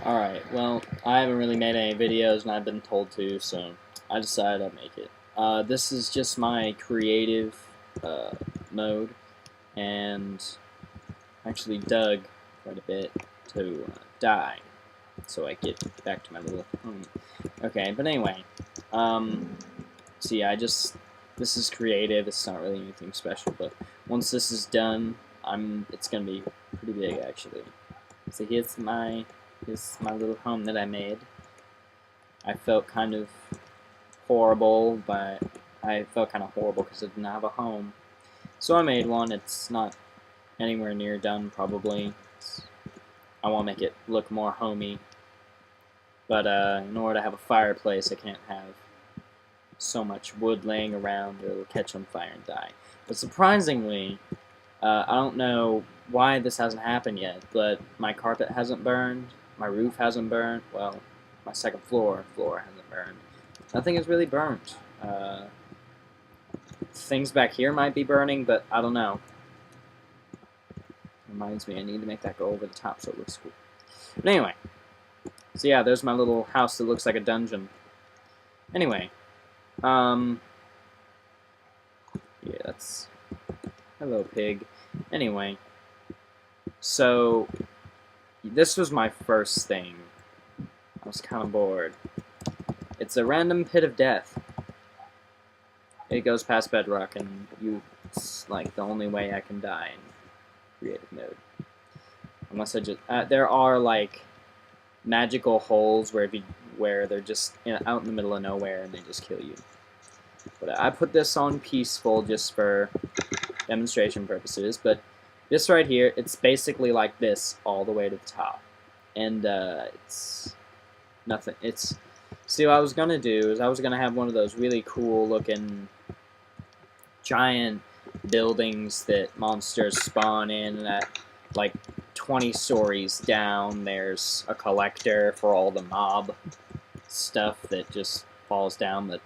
Alright, well, I haven't really made any videos and I've been told to, so I decided I'd make it. This is just my creative mode, and I actually dug quite a bit to die, so I get back to my little home. Okay, but anyway, see, this is creative, it's not really anything special, but once this is done, it's gonna be pretty big, actually. So here's my little home that I made. I felt kind of horrible, but I felt kind of horrible because I didn't have a home. So I made one. It's not anywhere near done, probably. I want to make it look more homey. But in order to have a fireplace, I can't have so much wood laying around or it'll catch on fire and die. But surprisingly, I don't know why this hasn't happened yet, but my carpet hasn't burned, my roof hasn't burned, well, my second floor hasn't burned. Nothing is really burnt. Things back here might be burning, but I don't know. Reminds me, I need to make that go over the top so it looks cool. But anyway, so yeah, there's my little house that looks like a dungeon. Anyway, yeah, that's... Hello, pig. Anyway, so this was my first thing. I was kind of bored. It's a random pit of death. It goes past bedrock, and it's like the only way I can die in creative mode. Unless I just there are like magical holes where they're just out in the middle of nowhere and they just kill you. But I put this on peaceful just for demonstration purposes, but this right here, it's basically like this all the way to the top, and it's nothing. See, what I was gonna do is I was gonna have one of those really cool looking giant buildings that monsters spawn in, and at like 20 stories down there's a collector for all the mob stuff that just falls down, but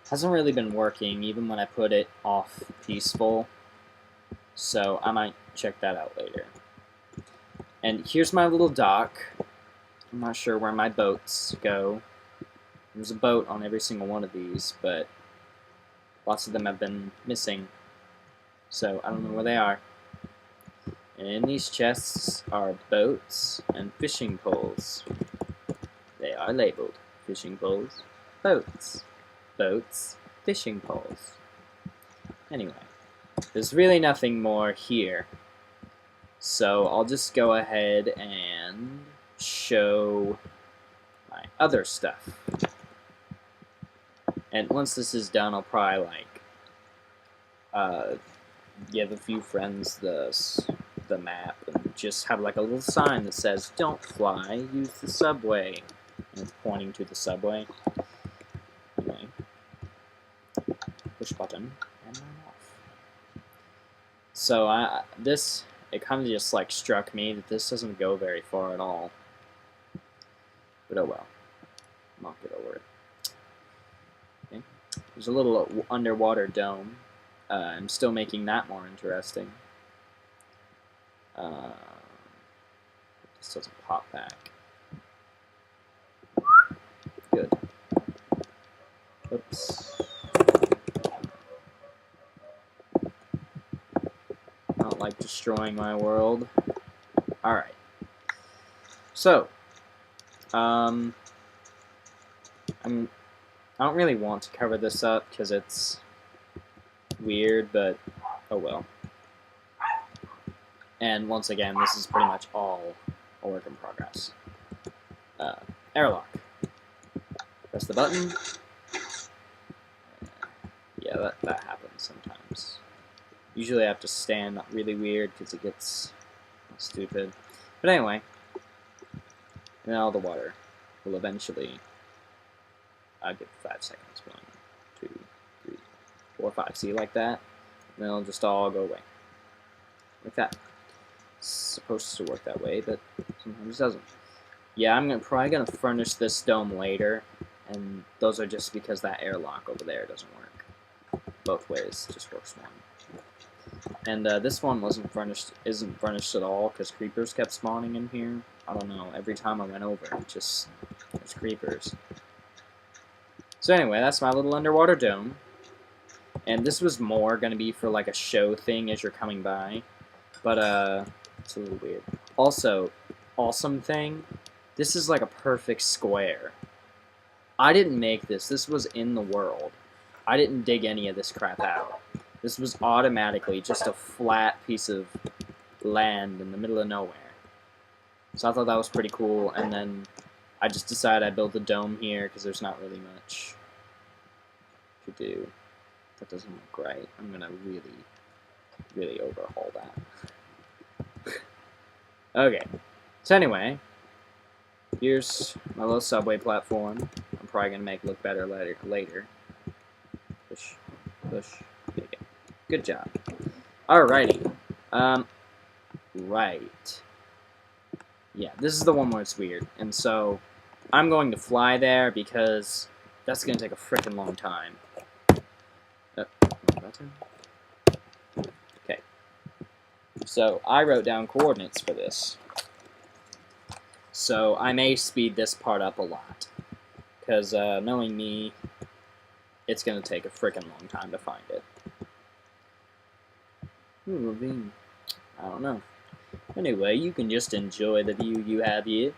hasn't really been working even when I put it off peaceful. So I might check that out later. And here's my little dock. I'm not sure where my boats go. There's a boat on every single one of these, but lots of them have been missing. So I don't know where they are. And in these chests are boats and fishing poles. They are labeled fishing poles, boats, boats, fishing poles. Anyway. There's really nothing more here, so I'll just go ahead and show my other stuff. And once this is done, I'll probably like give a few friends the map and just have like a little sign that says "Don't fly, use the subway," and it's pointing to the subway. Anyway, push button and I'm off. So it kind of just like struck me that this doesn't go very far at all. But oh well, I'll get over it. Okay. There's a little underwater dome. I'm still making that more interesting. This doesn't pop back. Good. Oops. Like destroying my world. Alright. So, I don't really want to cover this up because it's weird, but oh well. And once again, this is pretty much all a work in progress. Airlock. Press the button. Yeah, that happens sometimes. Usually I have to stand really weird because it gets stupid. But anyway, now the water will eventually... I'll give 5 seconds. 1, 2, 3, 4, 5. See, like that? And then it'll just all go away. Like that. It's supposed to work that way, but sometimes it doesn't. Yeah, I'm probably going to furnish this dome later, and those are just because that airlock over there doesn't work. Both ways, just works one. And this one isn't furnished at all, because creepers kept spawning in here. I don't know, every time I went over, there's creepers. So anyway, that's my little underwater dome. And this was more going to be for like a show thing as you're coming by. But, it's a little weird. Also, awesome thing, this is like a perfect square. I didn't make this. This was in the world. I didn't dig any of this crap out. This was automatically just a flat piece of land in the middle of nowhere. So I thought that was pretty cool, and then I just decided I'd build a dome here because there's not really much to do. That doesn't look great. I'm gonna really overhaul that. Okay. So anyway, here's my little subway platform. I'm probably gonna make it look better later. Push, push. There you go. Good job. Alrighty. Right. Yeah, this is the one where it's weird, and so I'm going to fly there because that's gonna take a frickin' long time. Okay. So I wrote down coordinates for this. So I may speed this part up a lot, because knowing me, it's going to take a frickin' long time to find it. Ooh, I don't know. Anyway, you can just enjoy the view you have here.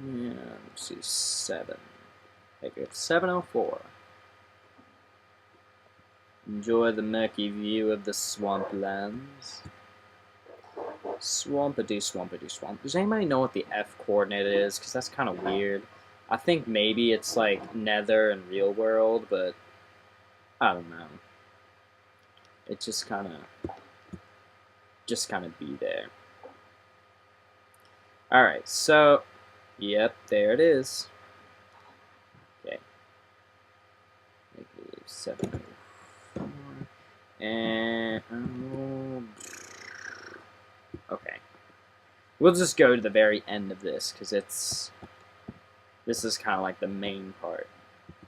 Yeah, let's see, 7. Take it 704. Enjoy the murky view of the swamplands. Swampity, swampity, swamp. Does anybody know what the F coordinate is? Because that's kind of weird. I think maybe it's like Nether and Real World, but I don't know. It just kind of be there. Alright, so, yep, there it is. Okay. 704. And, okay. We'll just go to the very end of this, because this is kind of like the main part.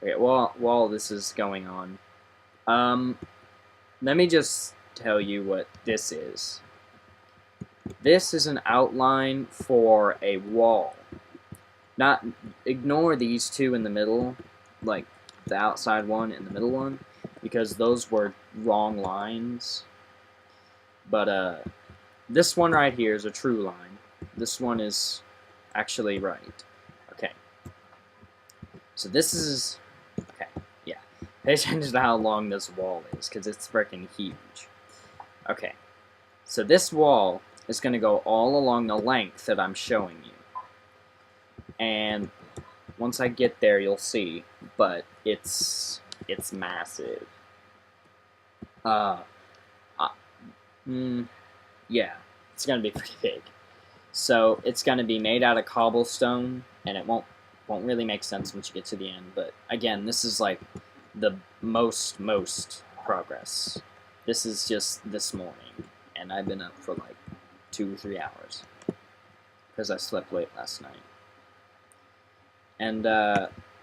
Okay, while this is going on, let me just tell you what this is. This is an outline for a wall. Not ignore these two in the middle, like the outside one and the middle one, because those were wrong lines. But this one right here is a true line. This one is actually right. Okay. So this is... Okay, yeah. Pay attention to how long this wall is, because it's freaking huge. Okay. So this wall is going to go all along the length that I'm showing you. And once I get there, you'll see. But it's massive. Yeah, it's going to be pretty big. So it's going to be made out of cobblestone, and it won't really make sense once you get to the end. But again, this is like the most progress. This is just this morning, and I've been up for like 2 or 3 hours because I slept late last night. And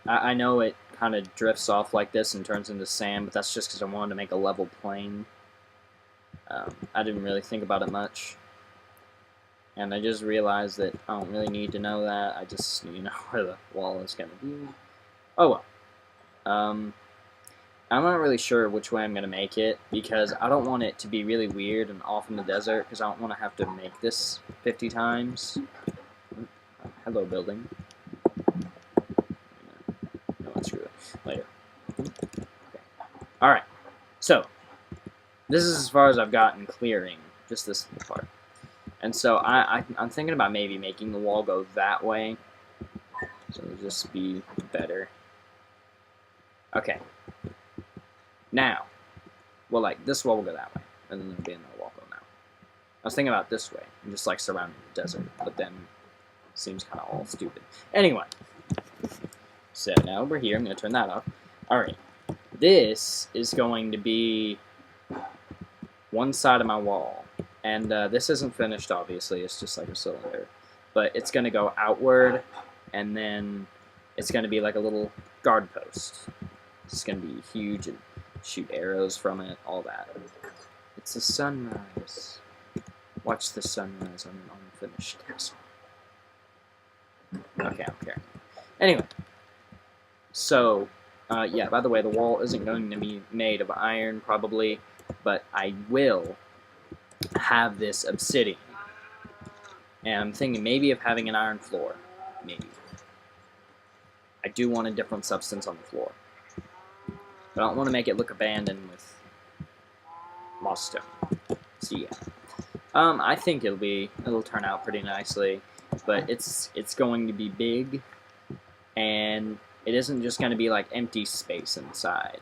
I know it kind of drifts off like this and turns into sand, but that's just because I wanted to make a level plane. I didn't really think about it much. And I just realized that I don't really need to know that. I just need to know where the wall is going to be. Oh well. I'm not really sure which way I'm going to make it, because I don't want it to be really weird and off in the desert, because I don't want to have to make this 50 times. Hello, building. No, let's screw it. Later. Okay. Alright. So, this is as far as I've gotten clearing, just this part. And so I'm thinking about maybe making the wall go that way, so it'll just be better. Okay. Now, well, like, this wall will go that way, and then there'll be another wall go now. I was thinking about this way, and just, like, surrounding the desert, but then it seems kind of all stupid. Anyway, so now we're here. I'm going to turn that off. Alright, this is going to be one side of my wall, and this isn't finished, obviously. It's just like a cylinder, but it's going to go outward, and then it's going to be like a little guard post. It's going to be huge and shoot arrows from it, all that. It's a sunrise. Watch the sunrise on an unfinished castle. Okay, I'm carrying. Anyway, so, yeah, by the way, the wall isn't going to be made of iron, probably, but I will have this obsidian. And I'm thinking maybe of having an iron floor. Maybe. I do want a different substance on the floor. But I don't want to make it look abandoned with moss stone. So yeah. I think it'll turn out pretty nicely, but it's going to be big, and it isn't just going to be like empty space inside.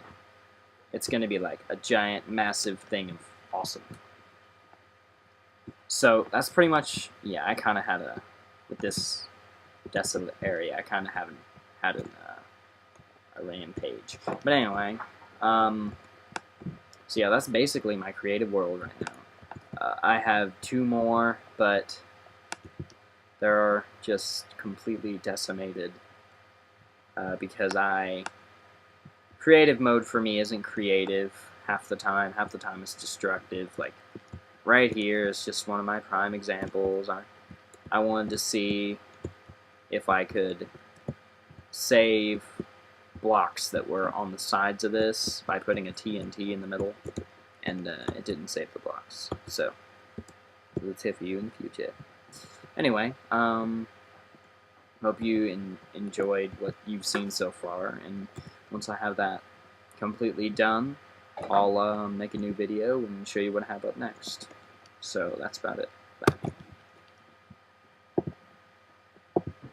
It's going to be like a giant, massive thing of awesome. So that's pretty much, yeah, I kind of had with this desolate area, I kind of haven't had a land page. But anyway, so yeah, that's basically my creative world right now. I have 2 more, but they're just completely decimated because creative mode for me isn't creative half the time. Half the time it's destructive. Like right here is just one of my prime examples. I wanted to see if I could save blocks that were on the sides of this by putting a TNT in the middle, and it didn't save the blocks. So, the tip for you in the future. Anyway, hope you enjoyed what you've seen so far, and once I have that completely done, I'll make a new video and show you what I have up next. So, that's about it. Bye.